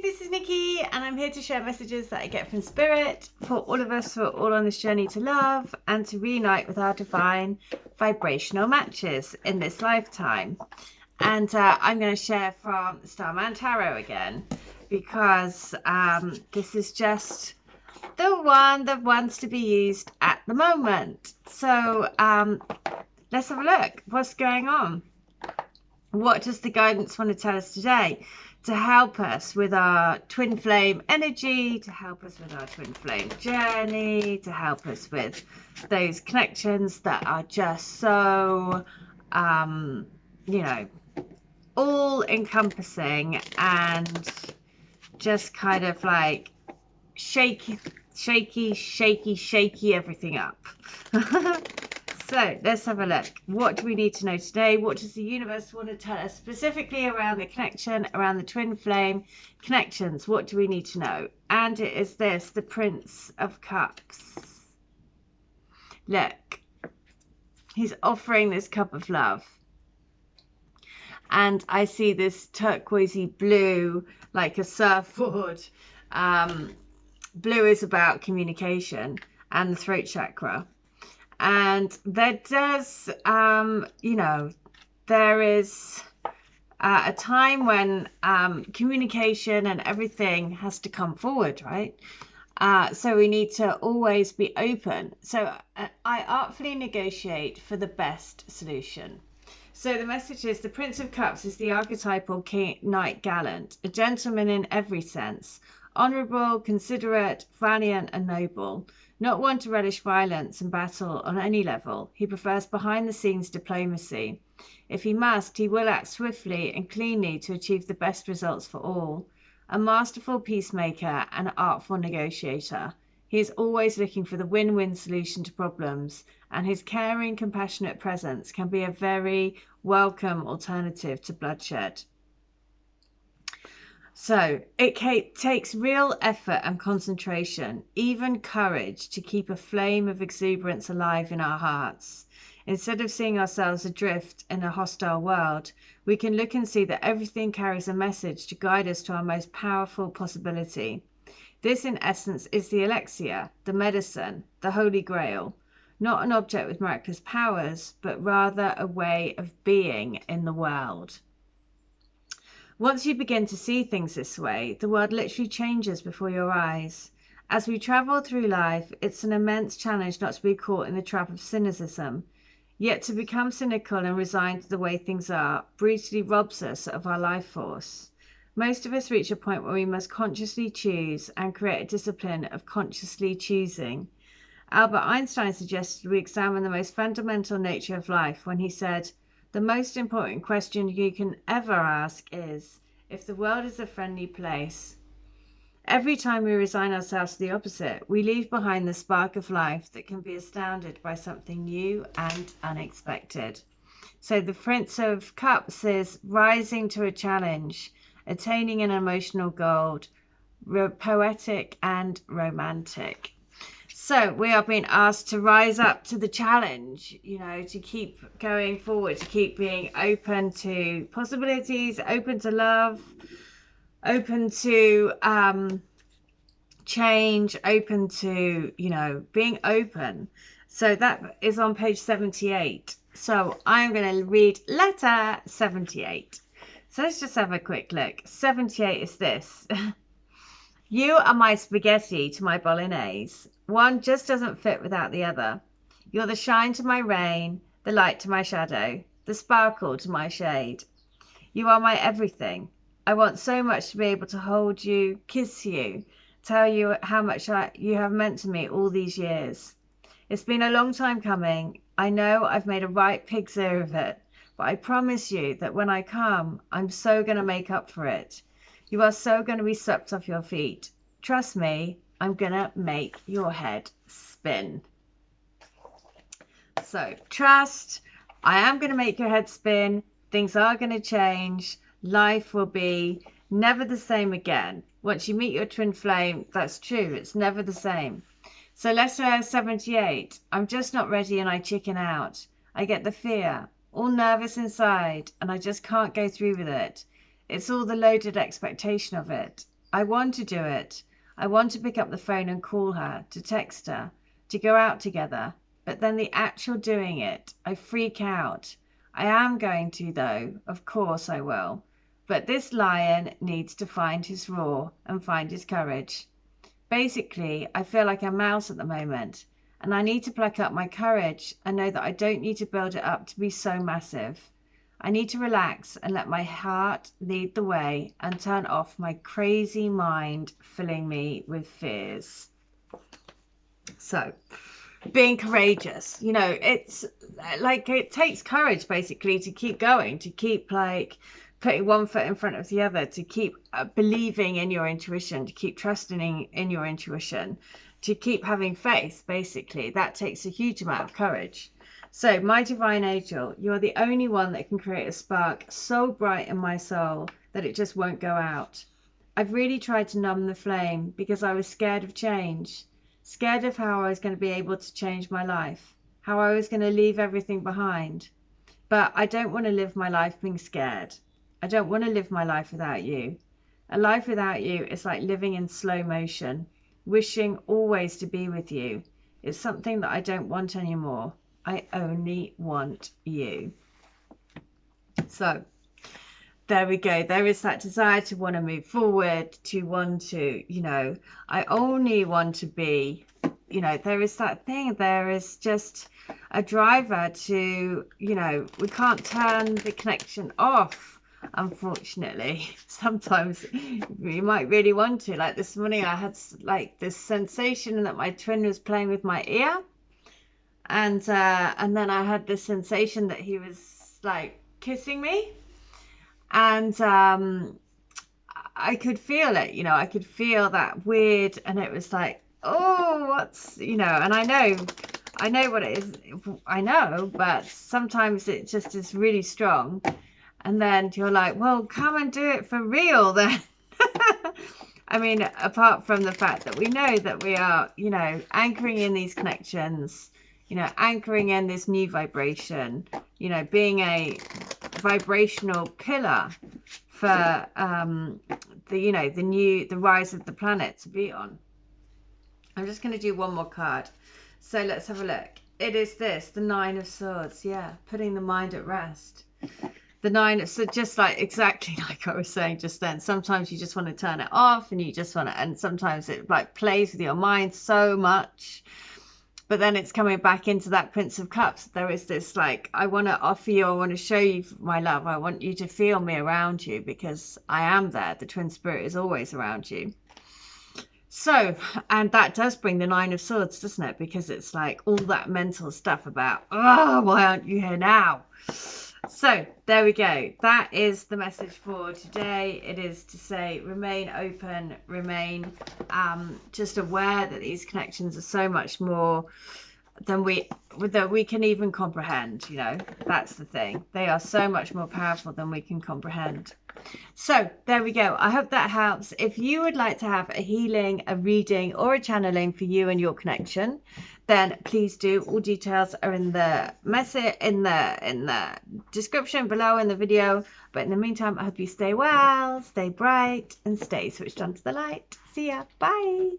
this is Nikki, and I'm here to share messages that I get from Spirit for all of us who are all on this journey to love and to reunite with our divine vibrational matches in this lifetime. And I'm going to share from Starman Tarot again, because this is just the one that wants to be used at the moment. So let's have a look. What's going on? What does the guidance want to tell us today to help us with our twin flame energy, to help us with our twin flame journey, to help us with those connections that are just so, you know, all encompassing and just kind of like shaky everything up. So let's have a look. What do we need to know today? What does the universe want to tell us specifically around the connection, around the twin flame connections? What do we need to know? And it is this, the Prince of Cups. Look, he's offering this cup of love. And I see this turquoisey blue, like a surfboard. Blue is about communication and the throat chakra. And there does, you know, there is a time when communication and everything has to come forward, right? So we need to always be open. So I artfully negotiate for the best solution. So the message is the Prince of Cups is the archetypal knight gallant, a gentleman in every sense, honourable, considerate, valiant and noble. Not one to relish violence and battle on any level. He prefers behind-the-scenes diplomacy. If he must, he will act swiftly and cleanly to achieve the best results for all. A masterful peacemaker and artful negotiator. He is always looking for the win-win solution to problems, and his caring, compassionate presence can be a very welcome alternative to bloodshed. So it takes real effort and concentration, even courage, to keep a flame of exuberance alive in our hearts. Instead of seeing ourselves adrift in a hostile world, we can look and see that everything carries a message to guide us to our most powerful possibility. This, in essence, is the elixir, the medicine, the Holy Grail. Not an object with miraculous powers, but rather a way of being in the world. Once you begin to see things this way, the world literally changes before your eyes. As we travel through life, it's an immense challenge not to be caught in the trap of cynicism. Yet to become cynical and resigned to the way things are brutally robs us of our life force. Most of us reach a point where we must consciously choose and create a discipline of consciously choosing. Albert Einstein suggested we examine the most fundamental nature of life when he said, "The most important question you can ever ask is if the world is a friendly place." Every time we resign ourselves to the opposite, we leave behind the spark of life that can be astounded by something new and unexpected. So the Prince of Cups is rising to a challenge, attaining an emotional goal, poetic and romantic. So we are being asked to rise up to the challenge, you know, to keep going forward, to keep being open to possibilities, open to love, open to change, open to, you know, being open. So that is on page 78. So I'm going to read letter 78. So let's just have a quick look. 78 is this. You are my spaghetti to my bolognese. One just doesn't fit without the other. You're the shine to my rain, the light to my shadow, the sparkle to my shade. You are my everything. I want so much to be able to hold you, kiss you, tell you how much you have meant to me all these years. It's been a long time coming. I know I've made a right pig's ear of it, but I promise you that when I come, I'm so going to make up for it. You are so going to be swept off your feet. Trust me, I'm going to make your head spin. So, trust, I am going to make your head spin. Things are going to change. Life will be never the same again. Once you meet your twin flame, that's true. It's never the same. So, letter 78. I'm just not ready and I chicken out. I get the fear, all nervous inside, and I just can't go through with it. It's all the loaded expectation of it. I want to do it. I want to pick up the phone and call her, to text her, to go out together. But then the actual doing it, I freak out. I am going to, though. Of course I will. But this lion needs to find his roar and find his courage. Basically, I feel like a mouse at the moment, and I need to pluck up my courage and know that I don't need to build it up to be so massive. I need to relax and let my heart lead the way and turn off my crazy mind filling me with fears. So, being courageous, you know, it's like it takes courage basically to keep going, to keep like putting one foot in front of the other, to keep believing in your intuition, to keep trusting in your intuition, to keep having faith. Basically, that takes a huge amount of courage. So, my divine angel, you are the only one that can create a spark so bright in my soul that it just won't go out. I've really tried to numb the flame because I was scared of change, scared of how I was going to be able to change my life, how I was going to leave everything behind. But I don't want to live my life being scared. I don't want to live my life without you. A life without you is like living in slow motion, wishing always to be with you. It's something that I don't want anymore. I only want you. So there we go. There is that desire to want to move forward, to want to, you know, I only want to be, you know, there is that thing. There is just a driver to, you know, we can't turn the connection off, unfortunately. Sometimes you might really want to. Like this morning, I had like this sensation that my twin was playing with my ear. And then I had this sensation that he was like kissing me, and I could feel it, you know, I could feel that weird, and it was like, oh, what's, you know, and I know what it is, I know, but sometimes it just is really strong, and then you're like, well, come and do it for real then. I mean, apart from the fact that we know that we are, you know, anchoring in these connections, you know, anchoring in this new vibration, you know, being a vibrational pillar for the, you know, the rise of the planet to be on. I'm just going to do one more card. So let's have a look. It is this, the Nine of Swords. Yeah, putting the mind at rest. The nine, so just like exactly like I was saying just then, sometimes you just want to turn it off, and you just want to, and sometimes it like plays with your mind so much. But then it's coming back into that Prince of Cups. There is this like, I want to offer you, I want to show you my love. I want you to feel me around you because I am there. The twin spirit is always around you. So, and that does bring the Nine of Swords, doesn't it? Because it's like all that mental stuff about, oh, why aren't you here now? So there we go. That is the message for today. It is to say, remain open, remain just aware that these connections are so much more than we can even comprehend. You know, that's the thing. They are so much more powerful than we can comprehend. So there we go. I hope that helps. If you would like to have a healing, a reading, or a channeling for you and your connection, then please do. All details are in the message, in the description below in the video. But in the meantime, I hope you stay well, stay bright, and stay switched on to the light. See ya. Bye.